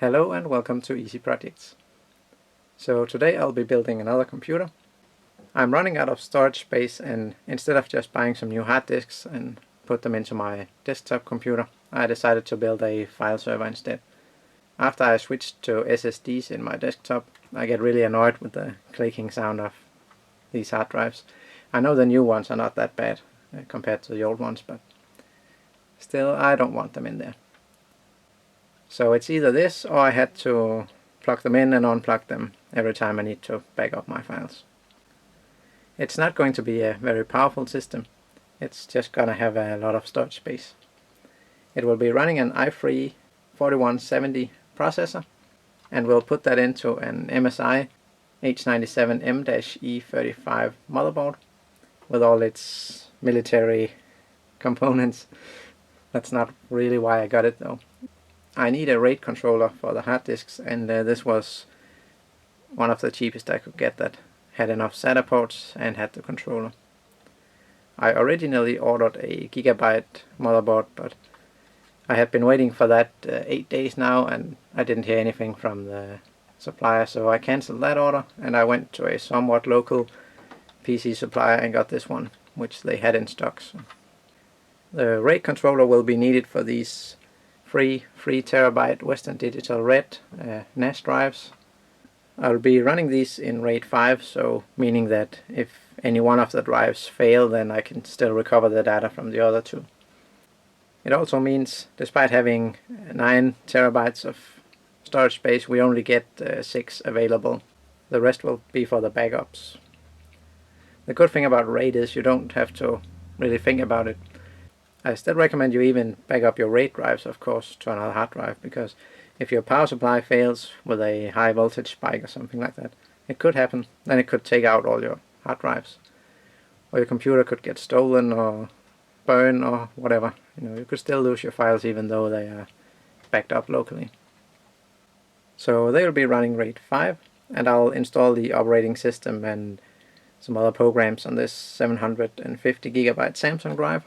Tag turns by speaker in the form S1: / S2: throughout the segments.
S1: Hello and welcome to Easy Projects. So today I'll be building another computer. I'm running out of storage space, and instead of just buying some new hard disks and put them into my desktop computer, I decided to build a file server instead. After I switched to SSDs in my desktop, I get really annoyed with the clicking sound of these hard drives. I know the new ones are not that bad compared to the old ones, but still I don't want them in there. So it's either this, or I had to plug them in and unplug them every time I need to back up my files. It's not going to be a very powerful system. It's just gonna have a lot of storage space. It will be running an i3 4170 processor, and we'll put that into an MSI H97M-E35 motherboard with all its military components. That's not really why I got it though. I need a RAID controller for the hard disks, and this was one of the cheapest I could get that had enough SATA ports and had the controller. I originally ordered a Gigabyte motherboard, but I had been waiting for that 8 days now, and I didn't hear anything from the supplier, so I cancelled that order and I went to a somewhat local PC supplier and got this one, which they had in stock. So the RAID controller will be needed for these 3 TB Western Digital Red NAS drives. I'll be running these in RAID 5, so meaning that if any one of the drives fail, then I can still recover the data from the other 2. It also means, despite having 9 TB of storage space, we only get 6 available. The rest will be for the backups. The good thing about RAID is you don't have to really think about it. I still recommend you even back up your RAID drives, of course, to another hard drive, because if your power supply fails with a high voltage spike or something like that, it could happen. Then it could take out all your hard drives. Or your computer could get stolen or burn or whatever. You could still lose your files even though they are backed up locally. So they will be running RAID 5, and I'll install the operating system and some other programs on this 750 GB Samsung drive.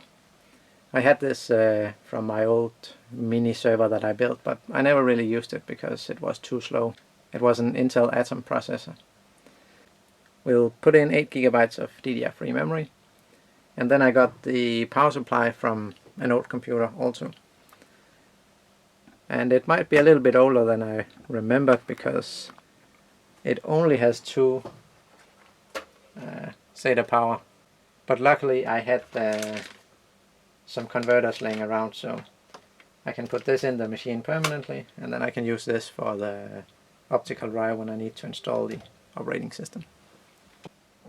S1: I had this from my old mini server that I built, but I never really used it because it was too slow. It was an Intel Atom processor. We'll put in 8 GB of DDR3 memory, and then I got the power supply from an old computer also. And it might be a little bit older than I remembered because it only has 2 SATA power. But luckily I had some converters laying around, so I can put this in the machine permanently, and then I can use this for the optical drive when I need to install the operating system.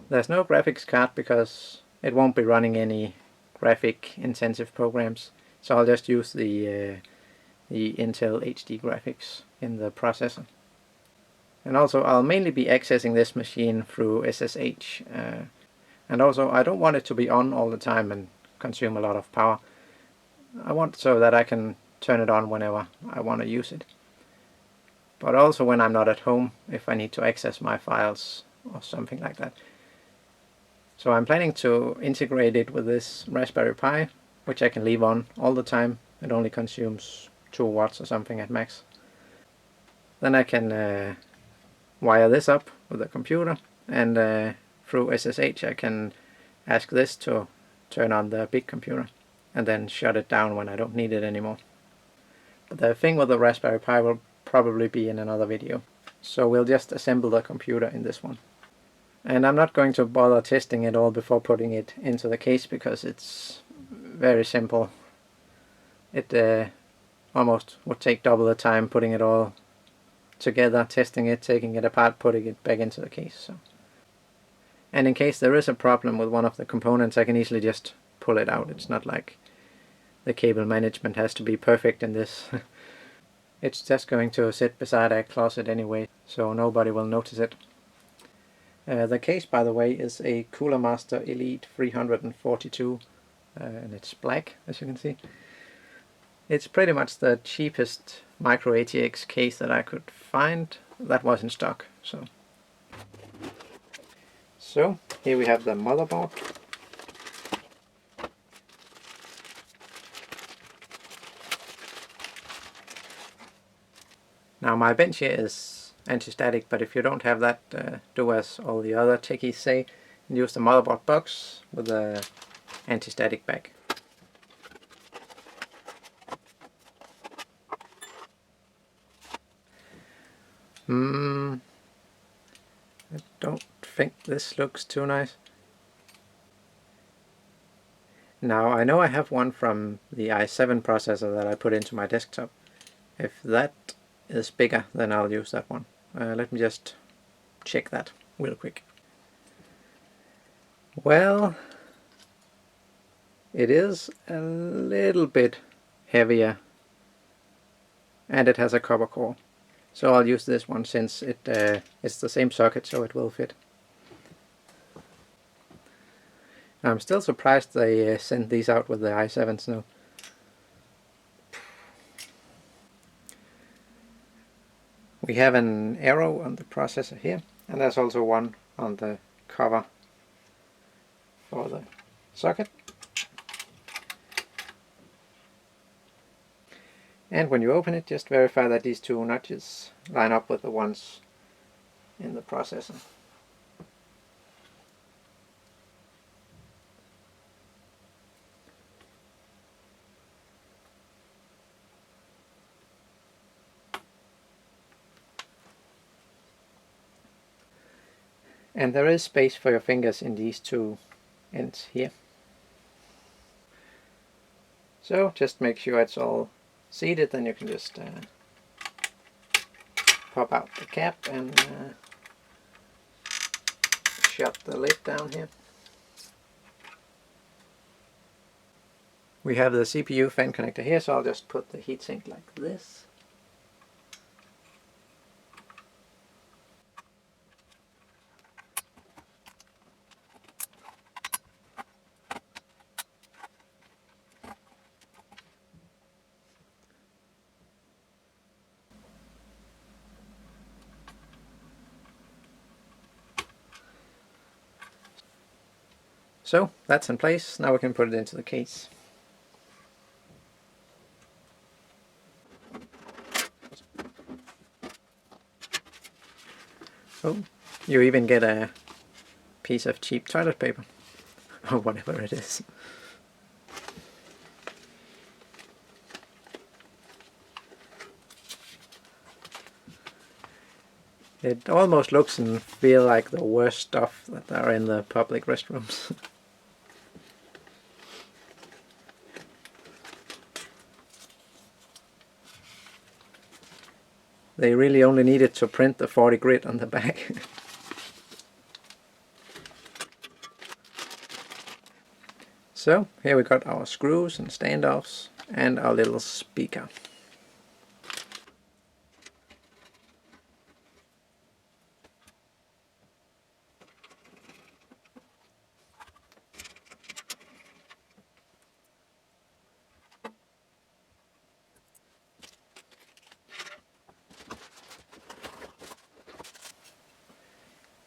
S1: There's no graphics card because it won't be running any graphic intensive programs, so I'll just use the Intel HD graphics in the processor. And also I'll mainly be accessing this machine through SSH, and also I don't want it to be on all the time and consume a lot of power. I want so that I can turn it on whenever I want to use it, but also when I'm not at home, if I need to access my files or something like that. So I'm planning to integrate it with this Raspberry Pi, which I can leave on all the time. It only consumes 2 watts or something at max. Then I can wire this up with the computer, and through SSH I can ask this to turn on the big computer and then shut it down when I don't need it anymore. But the thing with the Raspberry Pi will probably be in another video, so we'll just assemble the computer in this one. And I'm not going to bother testing it all before putting it into the case because it's very simple. It almost would take double the time putting it all together, testing it, taking it apart, putting it back into the case. So. And in case there is a problem with one of the components, I can easily just pull it out. It's not like the cable management has to be perfect in this. It's just going to sit beside a closet anyway, so nobody will notice it. The case, by the way, is a Cooler Master Elite 342, and it's black, as you can see. It's pretty much the cheapest micro ATX case that I could find that was in stock. So here we have the motherboard. Now Now my bench here is anti-static, but if you don't have that, do as all the other techies say, use the motherboard box with the anti-static bag. I don't think this looks too nice. Now I know I have one from the i7 processor that I put into my desktop. If that is bigger, then I'll use that one. Let me just check that real quick. Well, it is a little bit heavier and it has a copper core. So I'll use this one since it's the same socket, so it will fit. I'm still surprised they sent these out with the i7s now. We have an arrow on the processor here, and there's also one on the cover for the socket. And when you open it, just verify that these two notches line up with the ones in the processor. And there is space for your fingers in these two ends here. So just make sure it's all seated, then you can just pop out the cap and shut the lid down here. We have the CPU fan connector here, so I'll just put the heatsink like this. So that's in place. Now we can put it into the case. Oh, you even get a piece of cheap toilet paper, or whatever it is. It almost looks and feels like the worst stuff that are in the public restrooms. They really only needed to print the 40 grit on the back. So here we got our screws and standoffs and our little speaker.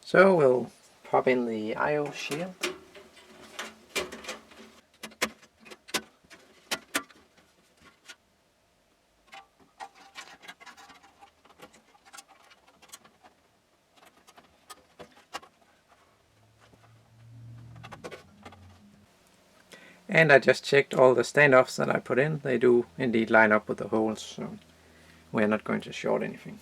S1: So we'll pop in the I/O shield. And I just checked all the standoffs that I put in. They do indeed line up with the holes, so we're not going to short anything.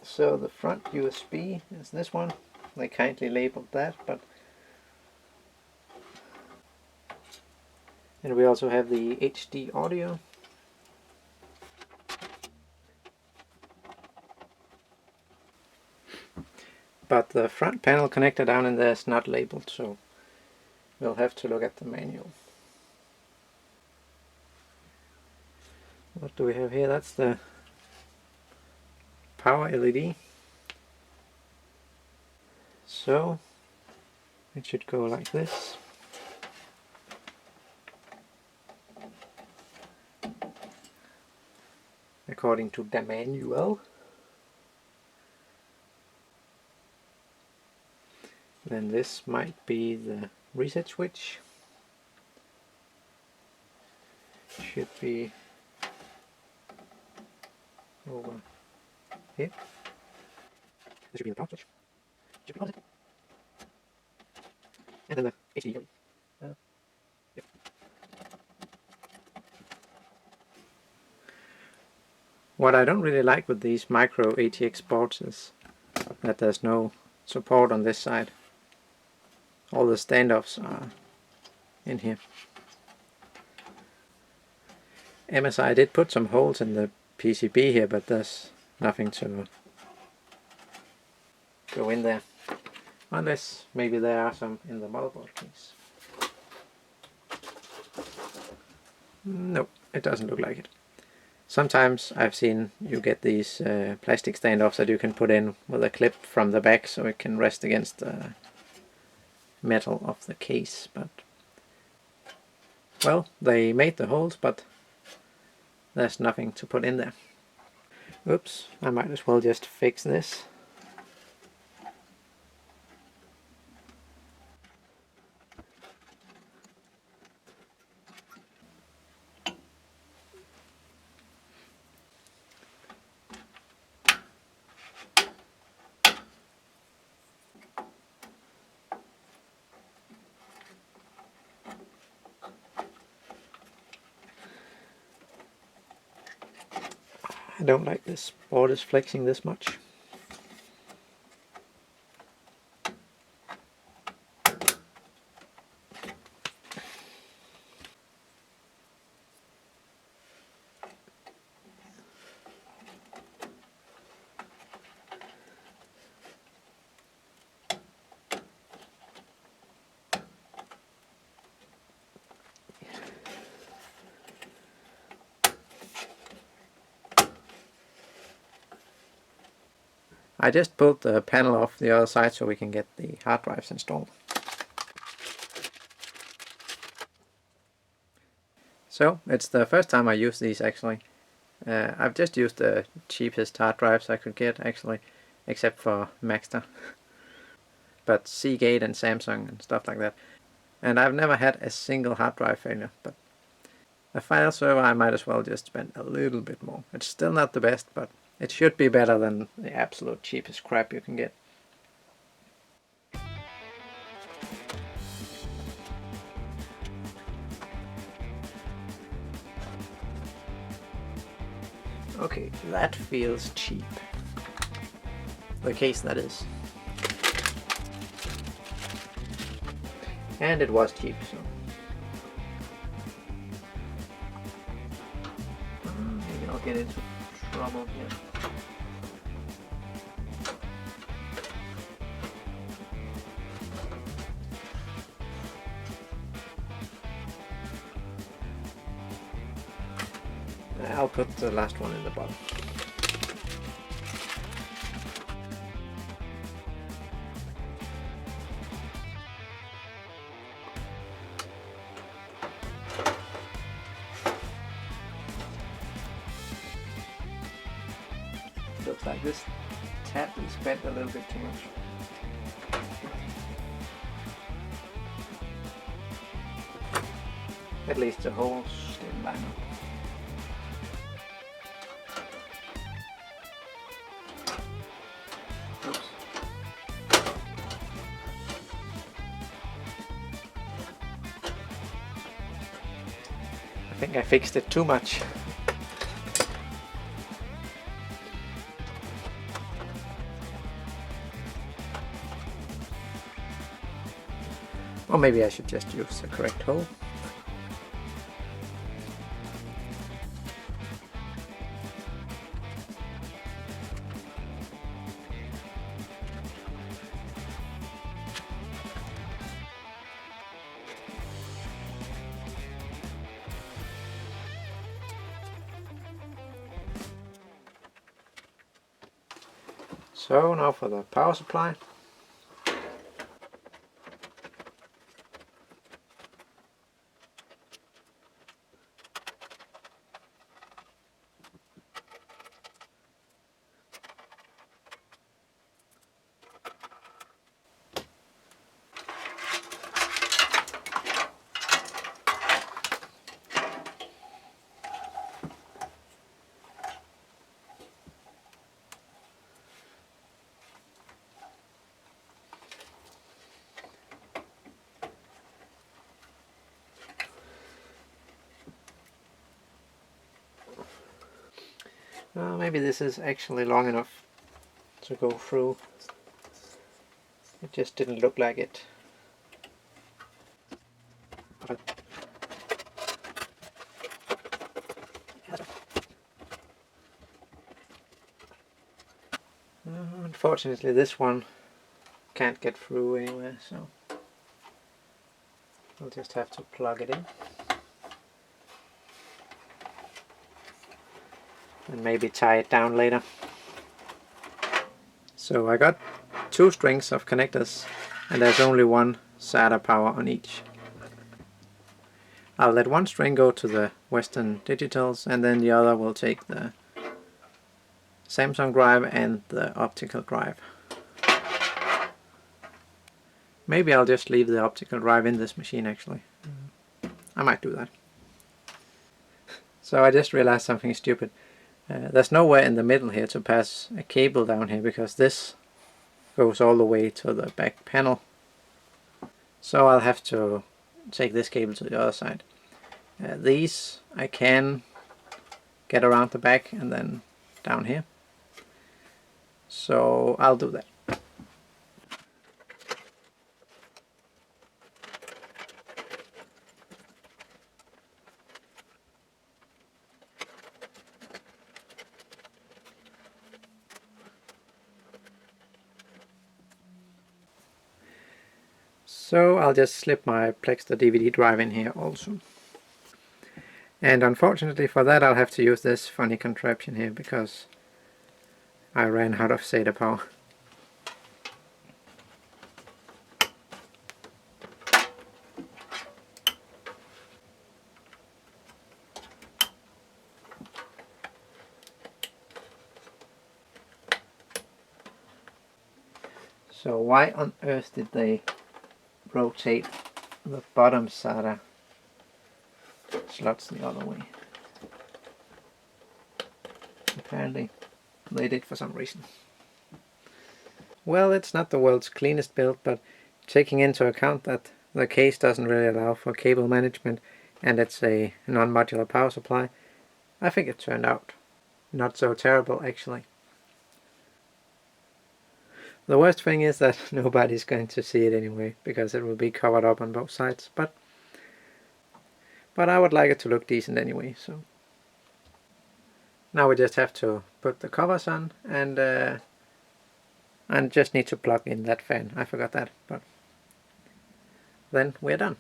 S1: So the front USB is this one. They kindly labeled that, but and we also have the HD audio. But the front panel connector down in there is not labeled, so we'll have to look at the manual. What do we have here? That's the power LED. So It should go like this. According to the manual. Then this might be the reset switch. Should be over here. This should be the power switch. Should be positive. And then the HDMI. Yep. What I don't really like with these micro ATX boards is that there's no support on this side. All the standoffs are in here. MSI did put some holes in the PCB here, but there's nothing to go in there. Unless maybe there are some in the motherboard case. Nope, it doesn't look like it. Sometimes I've seen you get these plastic standoffs that you can put in with a clip from the back so it can rest against the metal of the case, but well, they made the holes, but there's nothing to put in there. Oops, I might as well just fix this. I don't like this board is flexing this much. I just pulled the panel off the other side so we can get the hard drives installed. So, it's the first time I use these actually. I've just used the cheapest hard drives I could get actually, except for Maxtor. But Seagate and Samsung and stuff like that. And I've never had a single hard drive failure, but a file server I might as well just spend a little bit more. It's still not the best, but it should be better than the absolute cheapest crap you can get. Okay, that feels cheap. The case, that is. And it was cheap, so. Maybe I'll get into trouble here. I'll put the last one in the bottom. Looks like this tap is bent a little bit too much. At least the holes still line up. Oops. I think I fixed it too much. Or maybe I should just use the correct hole. So now for the power supply. Well, maybe this is actually long enough to go through. It just didn't look like it. Unfortunately, this one can't get through anywhere, so I'll just have to plug it in and maybe tie it down later. So I got 2 strings of connectors and there's only one SATA power on each. I'll let one string go to the Western Digitals and then the other will take the Samsung drive and the optical drive. Maybe I'll just leave the optical drive in this machine actually. I might do that. So I just realized something stupid. There's nowhere in the middle here to pass a cable down here because this goes all the way to the back panel. So I'll have to take this cable to the other side. These I can get around the back and then down here. So I'll do that. So I'll just slip my Plextor DVD drive in here also. And unfortunately for that I'll have to use this funny contraption here because I ran out of SATA power. So why on earth did they rotate the bottom SATA slots the other way? Apparently they did for some reason. Well, it's not the world's cleanest build, but taking into account that the case doesn't really allow for cable management and it's a non-modular power supply, I think it turned out not so terrible actually. The worst thing is that nobody's going to see it anyway, because it will be covered up on both sides, but I would like it to look decent anyway, so. Now we just have to put the covers on, and just need to plug in that fan. I forgot that, but then we're done.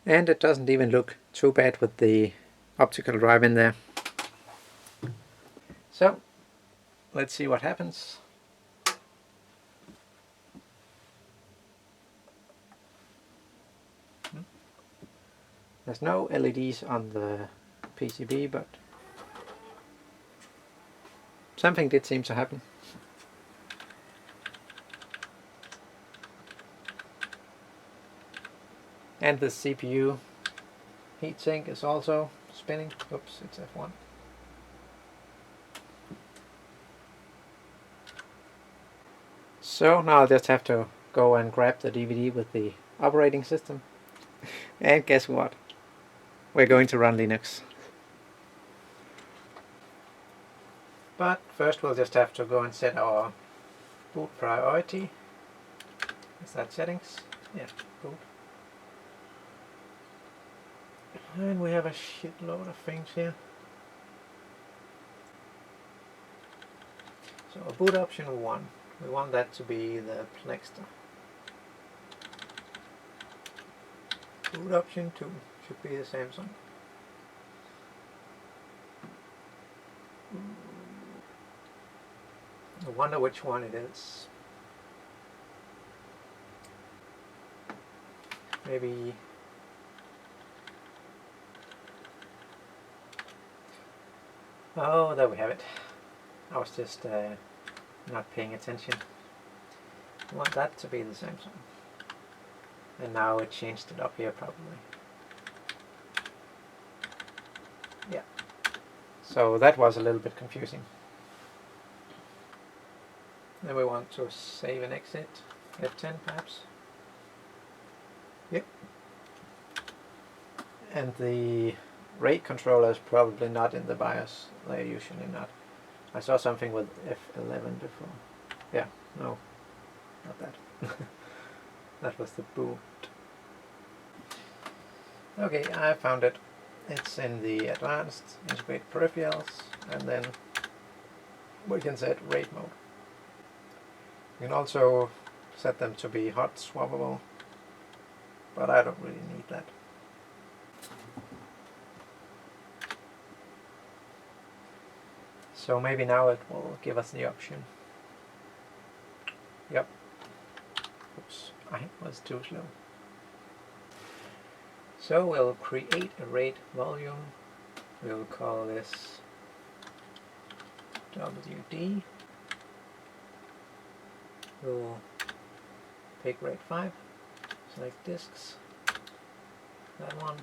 S1: And it doesn't even look too bad with the optical drive in there. So, let's see what happens. There's no LEDs on the PCB, but something did seem to happen. And the CPU heatsink is also spinning. Oops, it's F1. So now I'll just have to go and grab the DVD with the operating system. And guess what? We're going to run Linux. But first we'll just have to go and set our boot priority. Is that settings? Yeah, boot. And we have a shitload of things here. So boot option 1, we want that to be the Plextor. Boot option 2 should be the Samsung. I wonder which one it is. Maybe oh, there we have it. I was just not paying attention. I want that to be the Samsung. And now it changed it up here probably. Yeah. So that was a little bit confusing. Then we want to save and exit. F10 perhaps. Yep. And the RAID controller is probably not in the BIOS. They're usually not. I saw something with F11 before. Yeah, no, not that. That was the boot. Okay, I found it. It's in the advanced, integrate peripherals, and then we can set RAID mode. You can also set them to be hot swappable, but I don't really need that. So maybe now it will give us the option. Yep. Oops, I was too slow. So we'll create a RAID volume. We'll call this WD. We'll pick RAID 5, select disks, that one.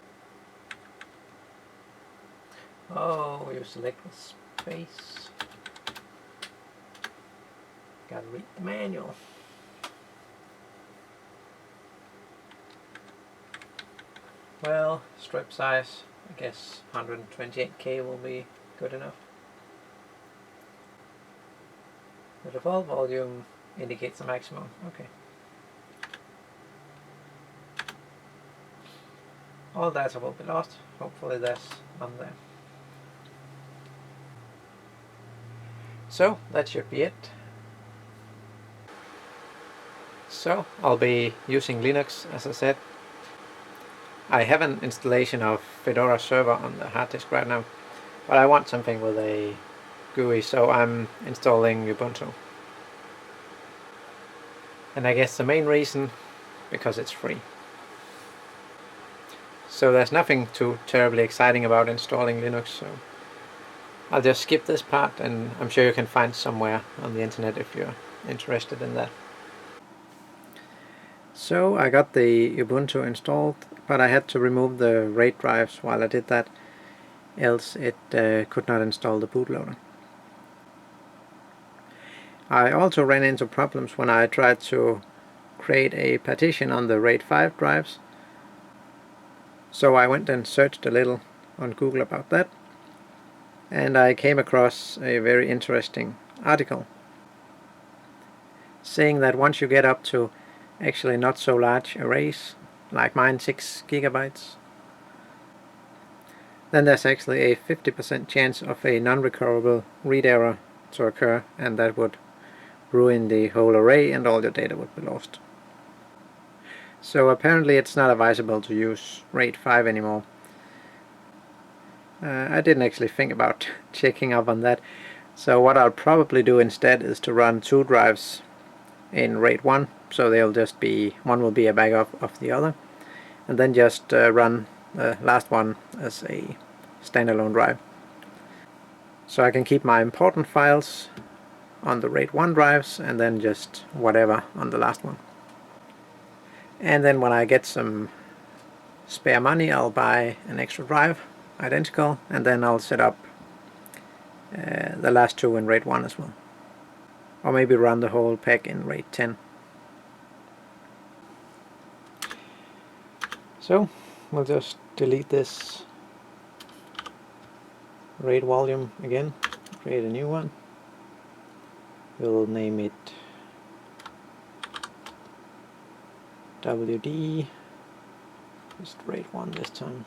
S1: Oh, you select with space. Gotta read the manual. Well, strip size, I guess 128K will be good enough. The default volume indicates the maximum. Okay. All data will be lost. Hopefully there's none there. So that should be it. So I'll be using Linux, as I said. I have an installation of Fedora Server on the hard disk right now, but I want something with a GUI, so I'm installing Ubuntu. And I guess the main reason, because it's free. So there's nothing too terribly exciting about installing Linux, so I'll just skip this part, and I'm sure you can find somewhere on the internet if you're interested in that. So I got the Ubuntu installed, but I had to remove the RAID drives while I did that, else it could not install the bootloader. I also ran into problems when I tried to create a partition on the RAID 5 drives, so I went and searched a little on Google about that, and I came across a very interesting article saying that once you get up to actually not so large arrays, like mine 6 gigabytes, then there's actually a 50% chance of a non-recoverable read error to occur, and that would ruin the whole array and all your data would be lost. So apparently it's not advisable to use RAID 5 anymore. I didn't actually think about checking up on that, so what I'll probably do instead is to run 2 drives in RAID 1, so they'll just be, one will be a backup of the other, and then just run the last one as a standalone drive. So I can keep my important files on the RAID 1 drives and then just whatever on the last one. And then when I get some spare money, I'll buy an extra drive, identical, and then I'll set up the last 2 in RAID 1 as well. Or maybe run the whole pack in RAID 10. So we'll just delete this RAID volume again, create a new one. We'll name it WD, just RAID 1 this time.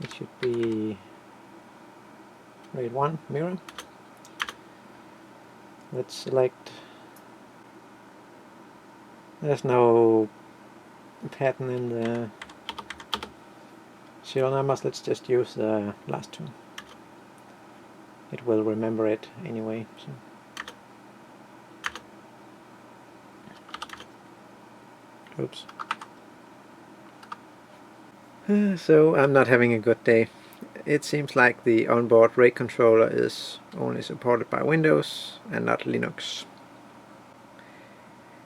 S1: It should be RAID 1 mirror. Let's select, there's no pattern in the serial numbers, let's just use the last 2. It will remember it anyway. So. Oops. So I'm not having a good day. It seems like the onboard RAID controller is only supported by Windows and not Linux.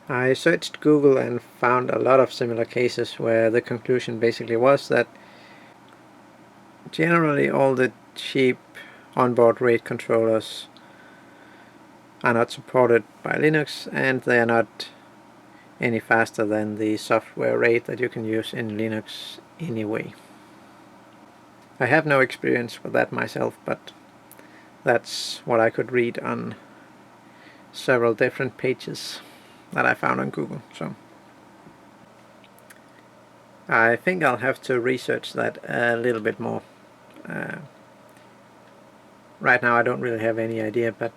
S1: I searched Google and found a lot of similar cases where the conclusion basically was that generally all the cheap onboard RAID controllers are not supported by Linux, and they are not any faster than the software RAID that you can use in Linux anyway. I have no experience with that myself, but that's what I could read on several different pages that I found on Google. So I think I'll have to research that a little bit more. Right now I don't really have any idea, but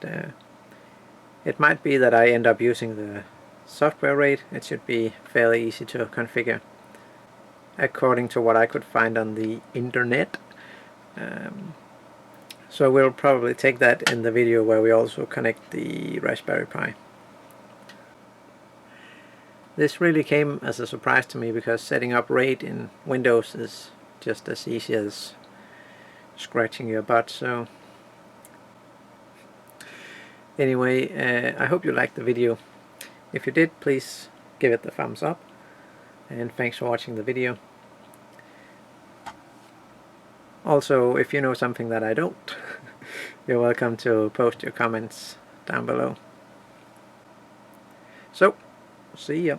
S1: it might be that I end up using the software RAID. It should be fairly easy to configure according to what I could find on the internet. So we'll probably take that in the video where we also connect the Raspberry Pi. This really came as a surprise to me, because setting up RAID in Windows is just as easy as scratching your butt. So anyway, I hope you liked the video. If you did, please give it the thumbs up, and thanks for watching the video. Also, if you know something that I don't, you're welcome to post your comments down below. So, see ya.